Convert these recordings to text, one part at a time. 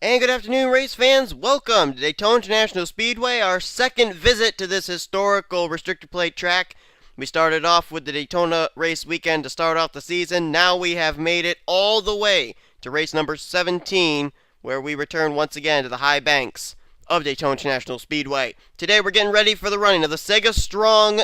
And good afternoon, race fans. Welcome to Daytona International Speedway, our second visit to this historical restrictor plate track. We started off with the Daytona race weekend to start off the season. Now we have made it all the way to race number 17, where we return once again to the high banks of Daytona International Speedway. Today we're getting ready for the running of the Sega Strong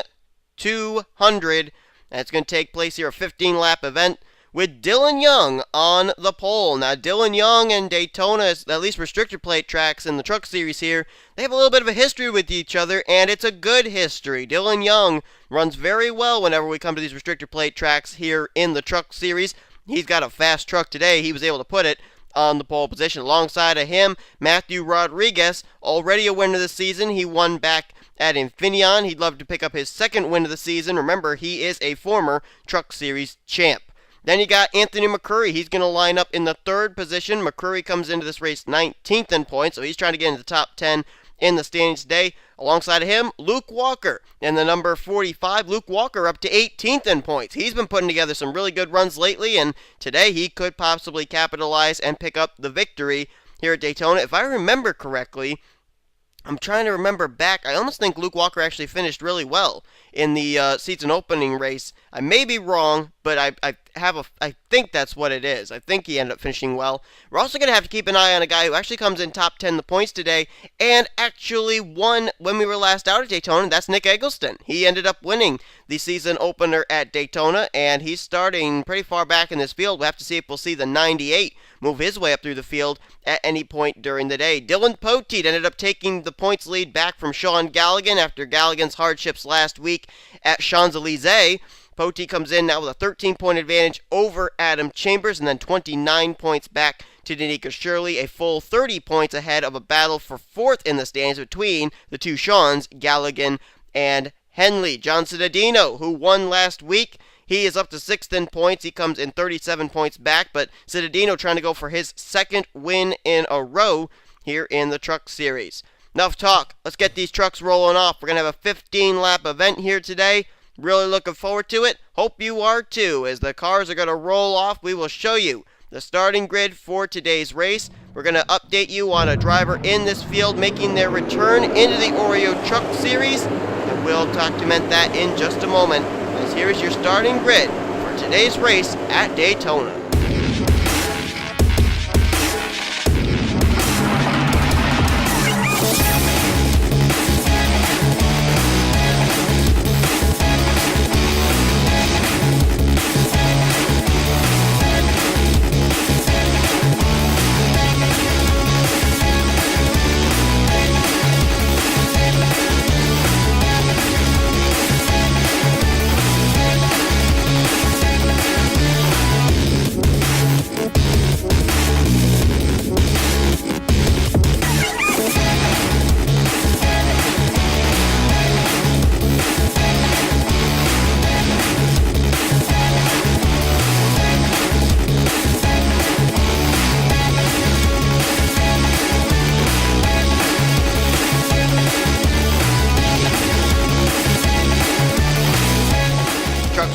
200, and it's going to take place here, a 15-lap event, with Dylan Young on the pole. Now, Dylan Young and Daytona, at least restrictor plate tracks in the truck series here, they have a little bit of a history with each other, and it's a good history. Dylan Young runs very well whenever we come to these restrictor plate tracks here in the truck series. He's got a fast truck today. He was able to put it on the pole position. Alongside of him, Matthew Rodriguez, already a winner this season. He won back at Infineon. He'd love to pick up his second win of the season. Remember, he is a former truck series champ. Then you got Anthony McCurry. He's going to line up in the third position. McCurry comes into this race 19th in points, so he's trying to get into the top 10 in the standings today. Alongside of him, Luke Walker in the number 45. Luke Walker up to 18th in points. He's been putting together some really good runs lately, and today he could possibly capitalize and pick up the victory here at Daytona. If I remember correctly, I'm trying to remember back. I almost think Luke Walker actually finished really well in the season opening race. I may be wrong, but I think that's what it is. I think he ended up finishing well. We're also going to have to keep an eye on a guy who actually comes in top 10 in the points today and actually won when we were last out at Daytona. That's Nick Eggleston. He ended up winning the season opener at Daytona, and he's starting pretty far back in this field. We'll have to see if we'll see the 98 move his way up through the field at any point during the day. Dylan Poteet ended up taking the points lead back from Sean Galligan after Galligan's hardships last week at Champs-Élysées. Poteet comes in now with a 13-point advantage over Adam Chambers, and then 29 points back to Danica Shirley, a full 30 points ahead of a battle for fourth in the standings between the two Seans, Galligan and Henley. John Cittadino, who won last week, he is up to 6th in points. He comes in 37 points back, but Cittadino trying to go for his second win in a row here in the Truck Series. Enough talk. Let's get these trucks rolling off. We're going to have a 15-lap event here today. Really looking forward to it. Hope you are too. As the cars are going to roll off, we will show you the starting grid for today's race. We're going to update you on a driver in this field making their return into the Oreo Truck Series, and we'll document that in just a moment. As here is your starting grid for today's race at Daytona.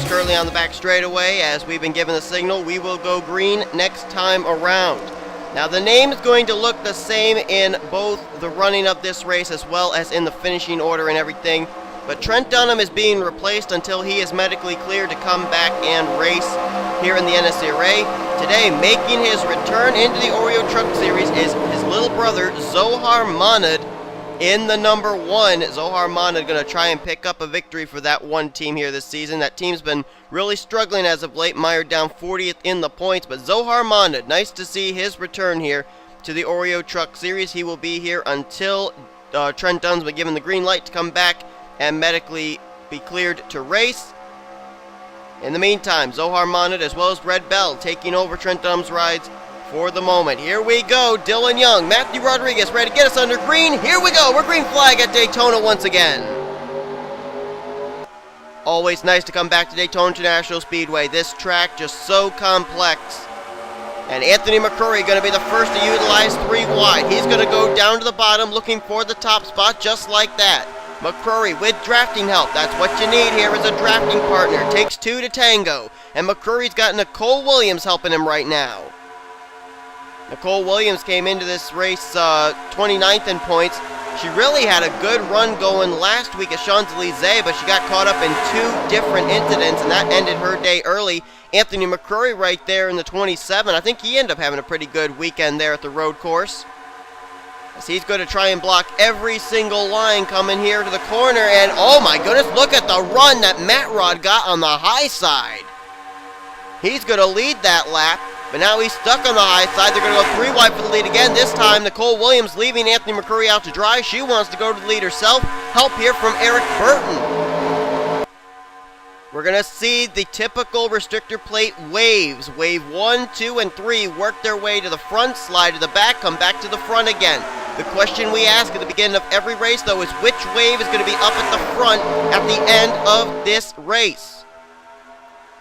Currently on the back straightaway. As we've been given the signal, we will go green next time around. Now the name is going to look the same in both the running of this race as well as in the finishing order and everything, but Trent Dunham is being replaced until he is medically cleared to come back and race here in the NNSCRA. Today, making his return into the Oreo Truck Series is his little brother Zohar Monad in the number 1. Zohar Monad going to try and pick up a victory for that one team here this season. That team's been really struggling as of late, mired down 40th in the points, but Zohar Monad, nice to see his return here to the Oreo Truck Series. He will be here until Trent Dunham's been given the green light to come back and medically be cleared to race. In the meantime, Zohar Monad as well as Red Bell taking over Trent Dunham's rides for the moment. Here we go. Dylan Young, Matthew Rodriguez ready to get us under green. Here we go. We're green flag at Daytona once again. Always nice to come back to Daytona International Speedway. This track just so complex. And Anthony McCurry going to be the first to utilize 3 wide. He's going to go down to the bottom looking for the top spot just like that. McCurry with drafting help. That's what you need here is a drafting partner. Takes 2 to tango. And McCurry's got Nicole Williams helping him right now. Nicole Williams came into this race 29th in points. She really had a good run going last week at Champs-Élysées, but she got caught up in 2 different incidents, and that ended her day early. Anthony McCrory right there in the 27. I think he ended up having a pretty good weekend there at the road course, as he's going to try and block every single line coming here to the corner. And oh my goodness, look at the run that Matt Rod got on the high side. He's going to lead that lap, but now he's stuck on the high side. They're going to go 3 wide for the lead again. This time, Nicole Williams leaving Anthony McCrory out to dry. She wants to go to the lead herself. Help here from Eric Burton. We're going to see the typical restrictor plate waves. Wave 1, 2, and 3 work their way to the front, slide to the back, come back to the front again. The question we ask at the beginning of every race, though, is which wave is going to be up at the front at the end of this race?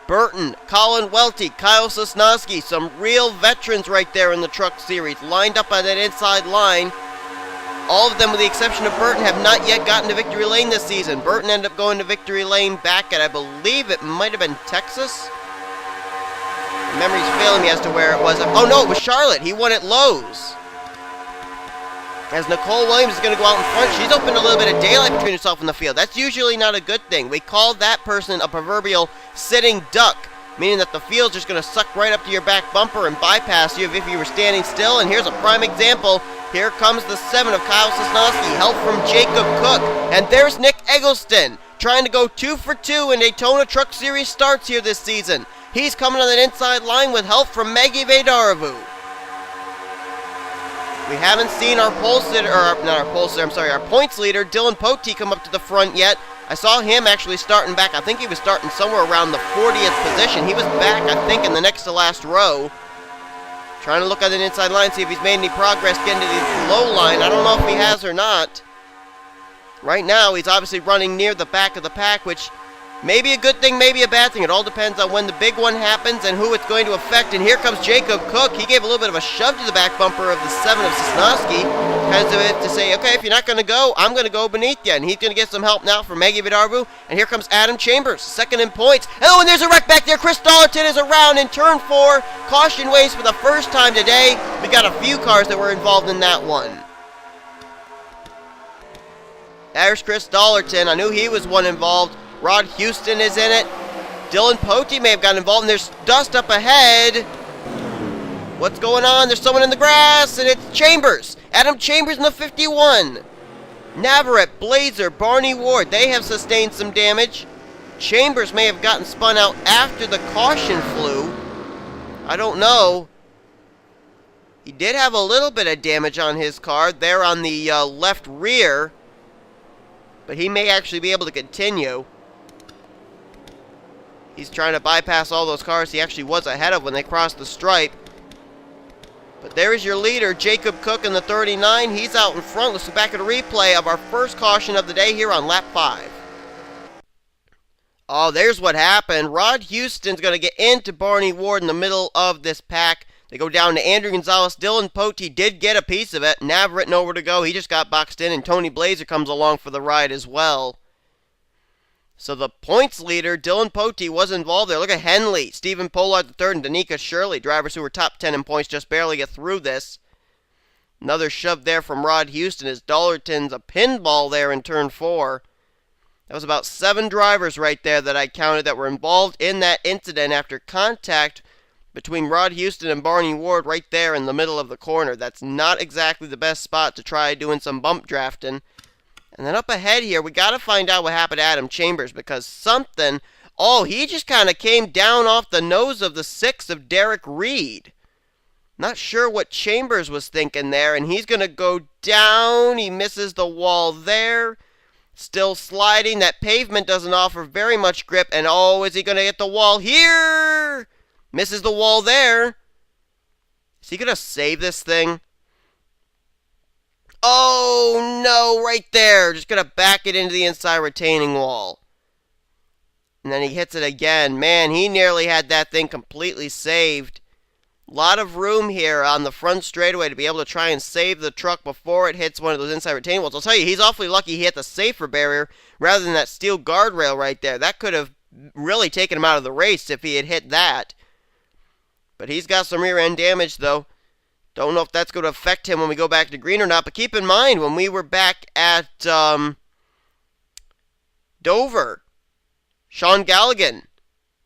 Burton, Colin Welty, Kyle Sosnowski, some real veterans right there in the truck series, lined up on that inside line. All of them, with the exception of Burton, have not yet gotten to victory lane this season. Burton ended up going to victory lane back at, I believe it might have been Texas. Memory's failing me as to where it was. Oh no, it was Charlotte. He won at Lowe's. As Nicole Williams is going to go out in front, she's opened a little bit of daylight between herself and the field. That's usually not a good thing. We call that person a proverbial sitting duck, meaning that the field's just going to suck right up to your back bumper and bypass you if you were standing still. And here's a prime example. Here comes the 7 of Kyle Sosnowski, help from Jacob Cook. And there's Nick Eggleston, trying to go 2 for 2 in Daytona Truck Series starts here this season. He's coming on that inside line with help from Maggie Vedaravu. We haven't seen our points leader, Dylan Pote, come up to the front yet. I saw him actually starting back. I think he was starting somewhere around the 40th position. He was back, I think, in the next to last row. Trying to look on the inside line, see if he's made any progress getting to the low line. I don't know if he has or not. Right now, he's obviously running near the back of the pack, which may be a good thing, maybe a bad thing. It all depends on when the big one happens and who it's going to affect. And here comes Jacob Cook. He gave a little bit of a shove to the back bumper of the 7 of Sosnowski, kind of it to say, okay, if you're not going to go, I'm going to go beneath you. And he's going to get some help now from Maggie Vedaravu. And here comes Adam Chambers, second in points. Oh, and there's a wreck back there. Chris Dollerton is around in turn 4. Caution waves for the first time today. We got a few cars that were involved in that one. There's Chris Dollerton. I knew he was one involved. Rod Houston is in it. Dylan Pote may have gotten involved, and there's dust up ahead. What's going on? There's someone in the grass, and it's Chambers. Adam Chambers in the 51. Navarrete, Blazer, Barney Ward, they have sustained some damage. Chambers may have gotten spun out after the caution flew. I don't know. He did have a little bit of damage on his car there on the left rear, but he may actually be able to continue. He's trying to bypass all those cars he actually was ahead of when they crossed the stripe. But there is your leader, Jacob Cook in the 39. He's out in front. Let's look back at a replay of our first caution of the day here on lap 5. Oh, there's what happened. Rod Houston's going to get into Barney Ward in the middle of this pack. They go down to Andrew Gonzalez. Dylan Pote did get a piece of it. Navarrete nowhere to go. He just got boxed in, and Tony Blazer comes along for the ride as well. So the points leader, Dylan Pote, was involved there. Look at Henley, Stephen Pollard III, and Danica Shirley, drivers who were top 10 in points, just barely get through this. Another shove there from Rod Houston as Dollerton's a pinball there in turn 4. That was about 7 drivers right there that I counted that were involved in that incident after contact between Rod Houston and Barney Ward right there in the middle of the corner. That's not exactly the best spot to try doing some bump drafting. And then up ahead here, we got to find out what happened to Adam Chambers, because something, he just kind of came down off the nose of the 6 of Derek Reed. Not sure what Chambers was thinking there, and he's going to go down. He misses the wall there. Still sliding. That pavement doesn't offer very much grip, and is he going to get the wall here? Misses the wall there. Is he going to save this thing? Oh, no, right there. Just going to back it into the inside retaining wall. And then he hits it again. Man, he nearly had that thing completely saved. A lot of room here on the front straightaway to be able to try and save the truck before it hits one of those inside retaining walls. I'll tell you, he's awfully lucky he hit the safer barrier rather than that steel guardrail right there. That could have really taken him out of the race if he had hit that. But he's got some rear end damage, though. Don't know if that's going to affect him when we go back to green or not, but keep in mind, when we were back at Dover, Sean Galligan,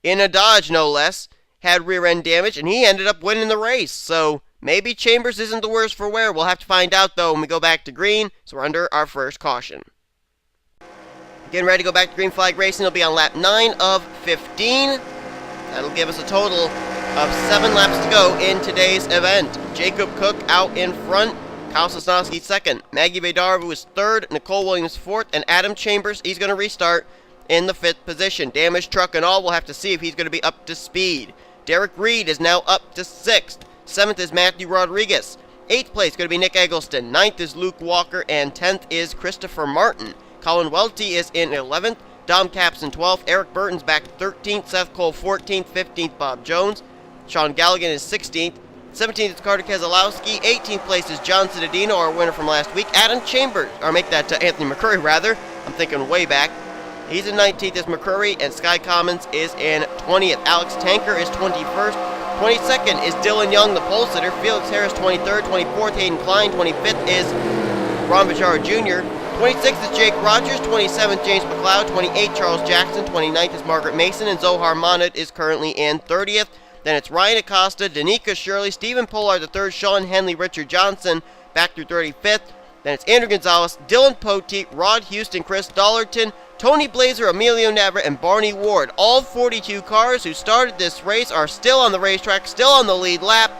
in a Dodge no less, had rear end damage, and he ended up winning the race. So maybe Chambers isn't the worst for wear. We'll have to find out, though, when we go back to green. So we're under our first caution. Getting ready to go back to green flag racing. It'll be on lap 9 of 15. That'll give us a total of 7 laps to go in today's event. Jacob Cook out in front. Kyle Sosnowski second. Maggie Bedarvu is third. Nicole Williams fourth. And Adam Chambers, he's going to restart in the 5th position. Damaged truck and all, we'll have to see if he's going to be up to speed. Derek Reed is now up to 6th. 7th is Matthew Rodriguez. 8th place going to be Nick Eggleston. 9th is Luke Walker. And 10th is Christopher Martin. Colin Welty is in 11th. Dom Capps in 12th. Eric Burton's back 13th. Seth Cole 14th. 15th Bob Jones. Sean Galligan is 16th. 17th is Carter Keselowski. 18th place is John Cittadino, our winner from last week. Adam Chambers, or make that Anthony McCurry rather. I'm thinking way back. He's in 19th is McCurry, and Sky Commons is in 20th. Alex Tanker is 21st. 22nd is Dylan Young, the pole sitter. Felix Harris 23rd. 24th Hayden Klein. 25th is Ron Bajaro Jr. 26th is Jake Rogers. 27th James McLeod. 28th Charles Jackson. 29th is Margaret Mason, and Zohar Monad is currently in 30th. Then it's Ryan Acosta, Danica Shirley, Stephen Pollard III, Sean Henley, Richard Johnson, back through 35th. Then it's Andrew Gonzalez, Dylan Poteet, Rod Houston, Chris Dollarton, Tony Blazer, Emilio Navra, and Barney Ward. All 42 cars who started this race are still on the racetrack, still on the lead lap.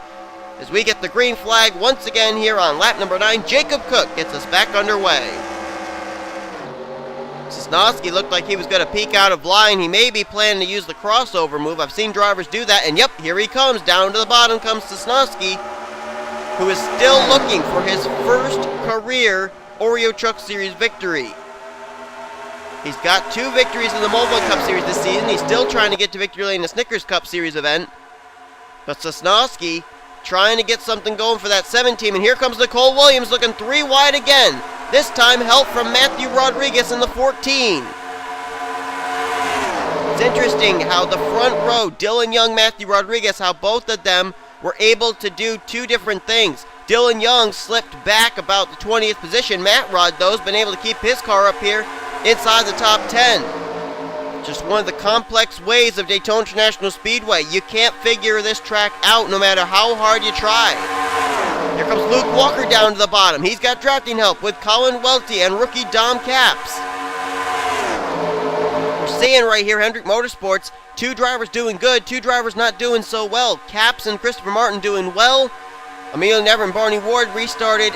As we get the green flag once again here on lap number 9, Jacob Cook gets us back underway. Sosnowski looked like he was going to peek out of line. He may be planning to use the crossover move. I've seen drivers do that, and yep, here he comes. Down to the bottom comes Sosnowski, who is still looking for his first career Oreo Truck Series victory. He's got 2 victories in the Mobile Cup Series this season. He's still trying to get to victory lane in the Snickers Cup Series event. But Sosnowski trying to get something going for that 7 team, and here comes Nicole Williams looking 3 wide again. This time help from Matthew Rodriguez in the 14. It's interesting how the front row, Dylan Young, Matthew Rodriguez, how both of them were able to do 2 different things. Dylan Young slipped back about the 20th position. Matt Rod, though, has been able to keep his car up here inside the top 10. Just one of the complex ways of Daytona International Speedway. You can't figure this track out no matter how hard you try. Here comes Luke Walker down to the bottom. He's got drafting help with Colin Welty and rookie Dom Capps. We're seeing right here, Hendrick Motorsports, 2 drivers doing good, 2 drivers not doing so well. Capps and Christopher Martin doing well. Emilio Never and Barney Ward restarted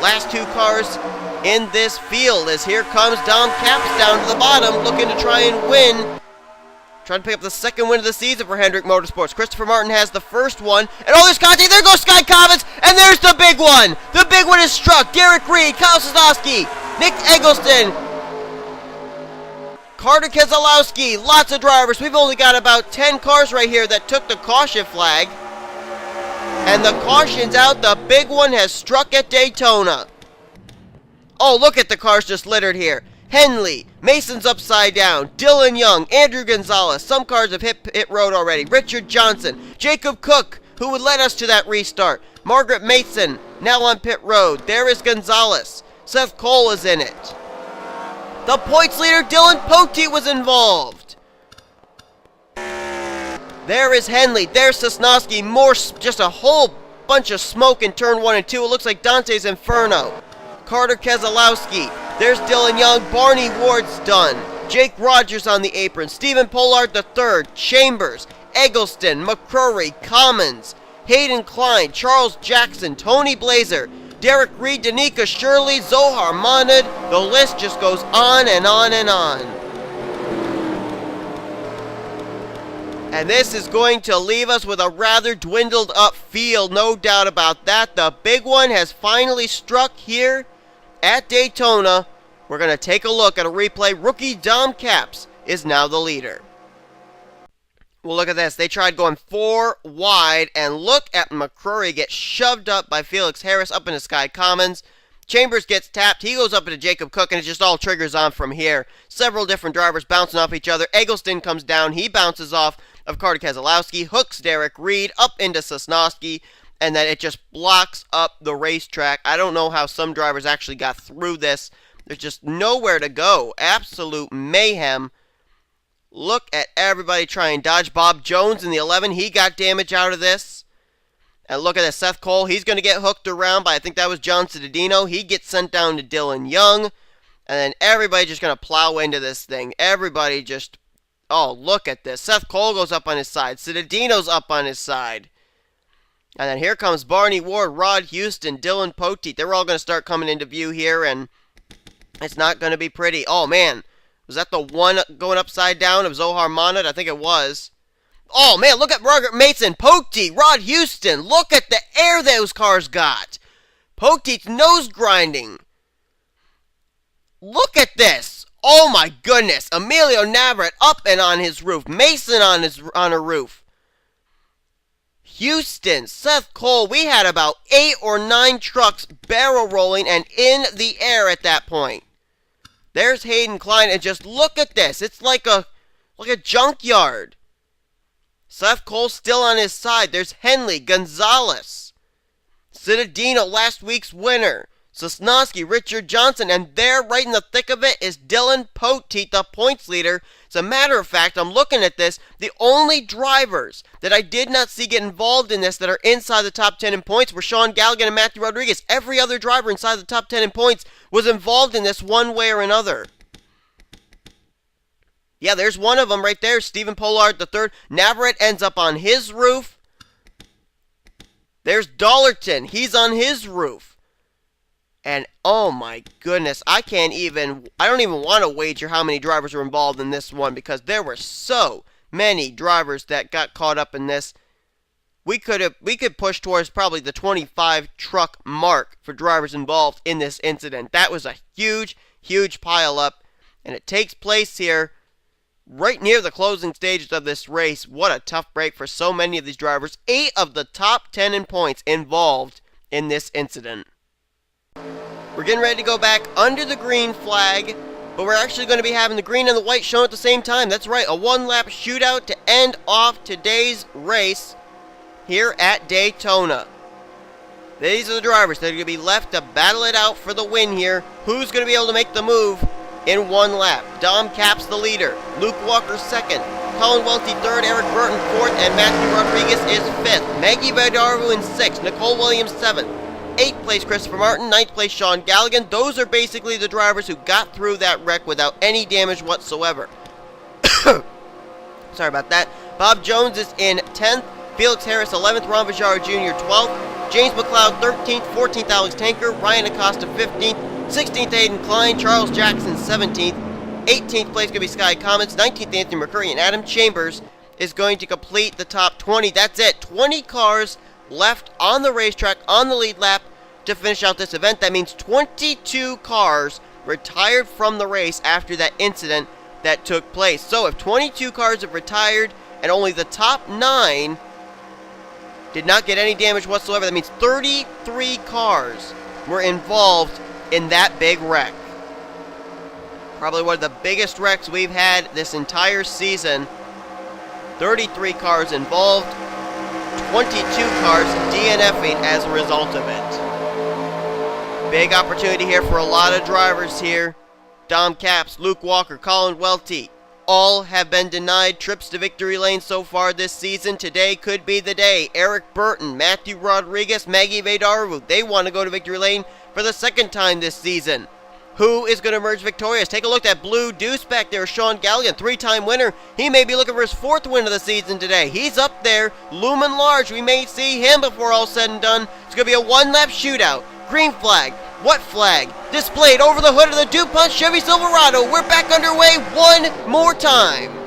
last 2 cars in this field, as here comes Dom Capps down to the bottom, looking to try and win. Trying to pick up the 2nd win of the season for Hendrick Motorsports. Christopher Martin has the 1st one. And oh, there's contact. There goes Sky Commons. And there's the big one. The big one is struck. Derek Reed, Kyle Sosnowski, Nick Eggleston, Carter Keselowski. Lots of drivers. We've only got about 10 cars right here that took the caution flag. And the caution's out. The big one has struck at Daytona. Oh, look at the cars just littered here. Henley, Mason's upside down, Dylan Young, Andrew Gonzalez. Some cars have hit road already. Richard Johnson, Jacob Cook, who would lead us to that restart. Margaret Mason, now on pit road. There is Gonzalez. Seth Cole is in it. The points leader, Dylan Poteet, was involved. There is Henley. There's Sosnowski. More, just a whole bunch of smoke in turn 1 and 2. It looks like Dante's Inferno. Carter Keselowski. There's Dylan Young. Barney Ward's done. Jake Rogers on the apron. Stephen Pollard III. Chambers. Eggleston. McCrory. Commons. Hayden Klein. Charles Jackson. Tony Blazer. Derek Reed. Danica Shirley. Zohar Monad. The list just goes on and on and on. And this is going to leave us with a rather dwindled up field, no doubt about that. The big one has finally struck here at Daytona. We're going to take a look at a replay. Rookie Dom Capps is now the leader. Well, look at this. They tried going 4 wide, and look at McCrory get shoved up by Felix Harris up into Sky Commons. Chambers gets tapped. He goes up into Jacob Cook, and it just all triggers on from here. Several different drivers bouncing off each other. Eggleston comes down. He bounces off of Carter Keselowski. Hooks Derek Reed up into Sosnowski. and then it just blocks up the racetrack. I don't know how some drivers actually got through this. There's just nowhere to go. Absolute mayhem. Look at everybody trying to dodge. Bob Jones in the 11, he got damage out of this. And look at this, Seth Cole, he's going to get hooked around by, I think that was John Cittadino. He gets sent down to Dylan Young. And then everybody just going to plow into this thing. Everybody just, oh, look at this. Seth Cole goes up on his side. Cittadino's up on his side. And then here comes Barney Ward, Rod Houston, Dylan Poteet. They're all going to start coming into view here, and it's not going to be pretty. Oh, man. Was that the one going upside down of Zohar Monad? I think it was. Oh, man, look at Margaret Mason, Poteet, Rod Houston. Look at the air those cars got. Poteet's nose grinding. Look at this. Oh, my goodness. Emilio Navarrete up and on his roof. Mason on a roof. Houston, Seth Cole, we had about 8 or 9 trucks barrel rolling and in the air at that point. There's Hayden Klein, and just look at this. It's like a junkyard. Seth Cole still on his side. There's Henley, Gonzalez, Cittadino, last week's winner, Sosnowski, Richard Johnson, and there, right in the thick of it, is Dylan Poteet, the points leader. As a matter of fact, I'm looking at this. The only drivers that I did not see get involved in this that are inside the top 10 in points were Sean Galligan and Matthew Rodriguez. Every other driver inside the top 10 in points was involved in this one way or another. Yeah, there's one of them right there, Stephen Pollard III. Navarrete ends up on his roof. There's Dollerton. He's on his roof. And, oh my goodness, I don't even want to wager how many drivers were involved in this one because there were so many drivers that got caught up in this. We could push towards probably the 25 truck mark for drivers involved in this incident. That was a huge, huge pile up, and it takes place here right near the closing stages of this race. What a tough break for so many of these drivers. 8 of the top 10 in points involved in this incident. We're getting ready to go back under the green flag, but we're actually going to be having the green and the white shown at the same time. That's right, a one-lap shootout to end off today's race here at Daytona. These are the drivers that are going to be left to battle it out for the win here. Who's going to be able to make the move in one lap? Dom Capps the leader, Luke Walker second, Colin Welty third, Eric Burton fourth, and Matthew Rodriguez is fifth. Maggie Vidarvu in sixth, Nicole Williams seventh. 8th place Christopher Martin, 9th place Sean Galligan. Those are basically the drivers who got through that wreck without any damage whatsoever. Sorry about that. Bob Jones is in 10th, Felix Harris 11th, Ron Vajara Jr. 12th, James McLeod 13th, 14th Alex Tanker, Ryan Acosta 15th, 16th Hayden Klein, Charles Jackson 17th, 18th place going to be Sky Comets, 19th Anthony McCurry, and Adam Chambers is going to complete the top 20. That's it. 20 cars left on the racetrack on the lead lap to finish out this event. That means 22 cars retired from the race after that incident that took place. So if 22 cars have retired and only the top 9 did not get any damage whatsoever, that means 33 cars were involved in that big wreck. Probably one of the biggest wrecks we've had this entire season. 33 cars involved, 22 cars DNFing as a result of it. Big opportunity here for a lot of drivers here. Dom Capps, Luke Walker, Colin Welty, all have been denied trips to victory lane so far this season. Today could be the day. Eric Burton, Matthew Rodriguez, Maggie Vidarvu, they want to go to victory lane for the second time this season. Who is going to emerge victorious? Take a look at Blue Deuce back there, Sean Galligan, 3-time winner. He may be looking for his 4th win of the season today. He's up there, looming large. We may see him before all said and done. It's going to be a one-lap shootout. Green flag, what flag? Displayed over the hood of the DuPont Chevy Silverado. We're back underway one more time.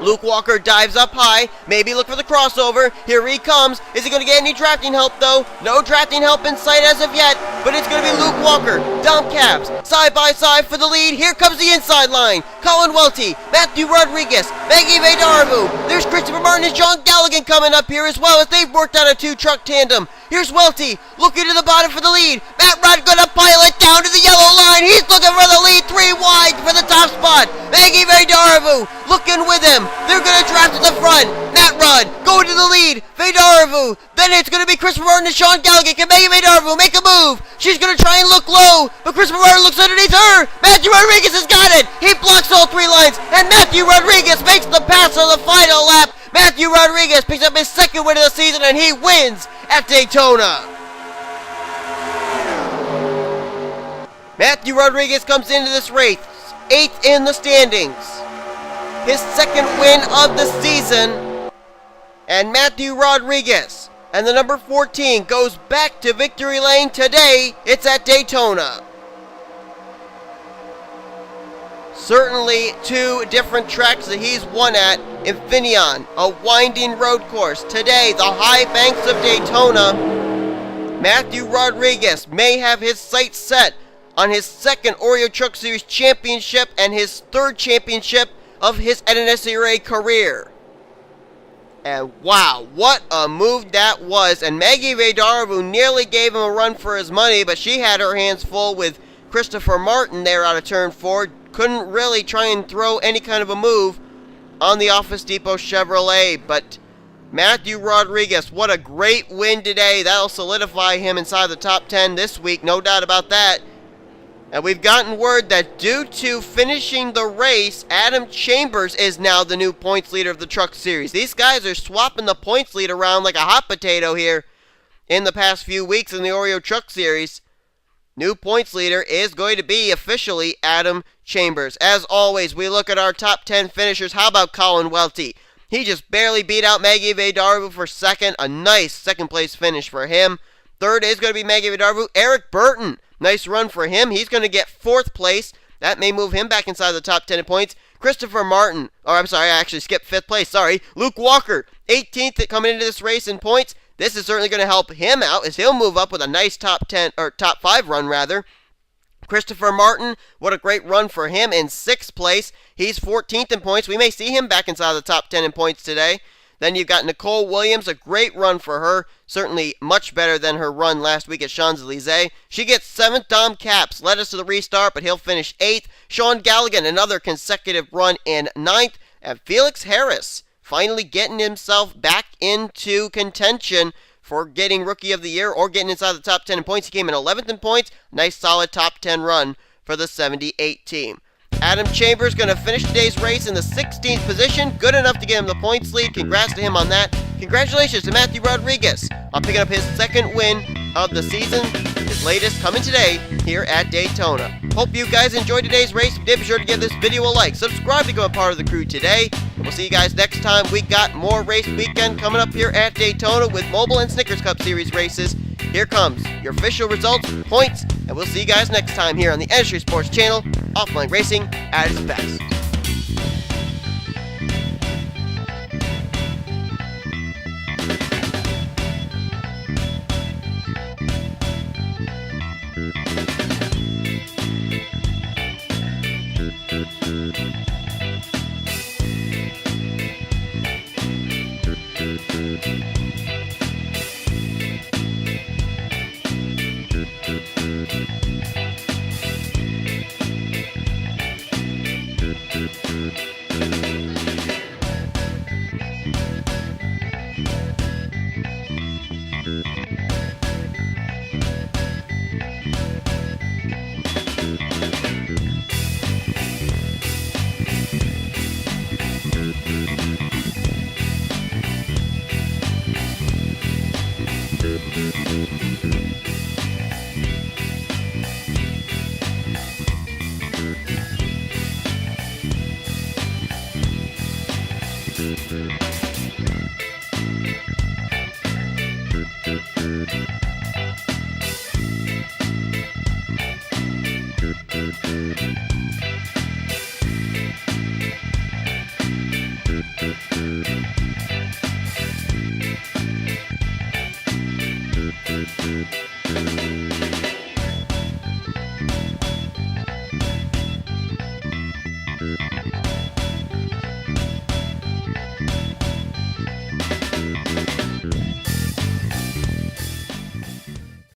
Luke Walker dives up high, maybe look for the crossover. Here he comes. Is he going to get any drafting help, though? No drafting help in sight as of yet, but it's going to be Luke Walker, Dom Capps, side by side for the lead. Here comes the inside line. Colin Welty, Matthew Rodriguez, Maggie Vidarvu. There's Christopher Martin and John Galligan coming up here as well as they've worked out a 2-truck tandem. Here's Welty, looking to the bottom for the lead. Matt Rudd gonna pilot down to the yellow line. He's looking for the lead, 3 wide for the top spot. Maggie Vedaravu looking with him. They're gonna draft to the front. Matt Rudd going to the lead. Vedaravu. Then it's gonna be Christopher Martin and Sean Gallagher. Can Maggie Vedaravu make a move? She's gonna try and look low, but Christopher Martin looks underneath her. Matthew Rodriguez has got it. He blocks all 3 lines, and Matthew Rodriguez makes the pass on the final lap. Matthew Rodriguez picks up his 2nd win of the season, and he wins at Daytona. Matthew Rodriguez comes into this race 8th in the standings. His 2nd win of the season. And Matthew Rodriguez and the number 14 goes back to victory lane today. It's at Daytona. Certainly 2 different tracks that he's won at. Infineon, a winding road course. Today, the high banks of Daytona. Matthew Rodriguez may have his sights set on his 2nd Oreo Truck Series championship and his 3rd championship of his NNSCRA career. And wow, what a move that was. And Maggie Vedaravu nearly gave him a run for his money, but she had her hands full with Christopher Martin there out of turn 4. Couldn't really try and throw any kind of a move on the Office Depot Chevrolet. But Matthew Rodriguez, what a great win today. That'll solidify him inside the top 10 this week, no doubt about that. And we've gotten word that due to finishing the race, Adam Chambers is now the new points leader of the Truck Series. These guys are swapping the points lead around like a hot potato here in the past few weeks in the Oreo Truck Series. New points leader is going to be officially Adam Chambers. As always, we look at our top 10 finishers. How about Colin Welty? He just barely beat out Maggie Vedaravu for 2nd. A nice 2nd place finish for him. 3rd is going to be Maggie Vedaravu. Eric Burton. Nice run for him. He's going to get 4th place. That may move him back inside the top 10 in points. Christopher Martin. Oh, I'm sorry. I actually skipped 5th place. Sorry. Luke Walker. 18th coming into this race in points. This is certainly going to help him out as he'll move up with a nice top 10 or top 5 run rather. Christopher Martin, what a great run for him in 6th place. He's 14th in points. We may see him back inside the top 10 in points today. Then you've got Nicole Williams, a great run for her. Certainly much better than her run last week at Champs-Élysées. She gets 7th. Dom Capps led us to the restart, but he'll finish 8th. Sean Gallagher, another consecutive run in 9th. And Felix Harris, finally getting himself back into contention for getting Rookie of the Year or getting inside the top 10 in points. He came in 11th in points. Nice solid top 10 run for the 78 team. Adam Chambers going to finish today's race in the 16th position. Good enough to get him the points lead. Congrats to him on that. Congratulations to Matthew Rodriguez on picking up his 2nd win of the season. His latest coming today here at Daytona. Hope you guys enjoyed today's race. If you did, be sure to give this video a like. Subscribe to become a part of the crew today. And we'll see you guys next time. We got more race weekend coming up here at Daytona with Mobile and Snickers Cup Series races. Here comes your official results, points, and we'll see you guys next time here on the NNSCRA Sports Channel. Offline racing at its best.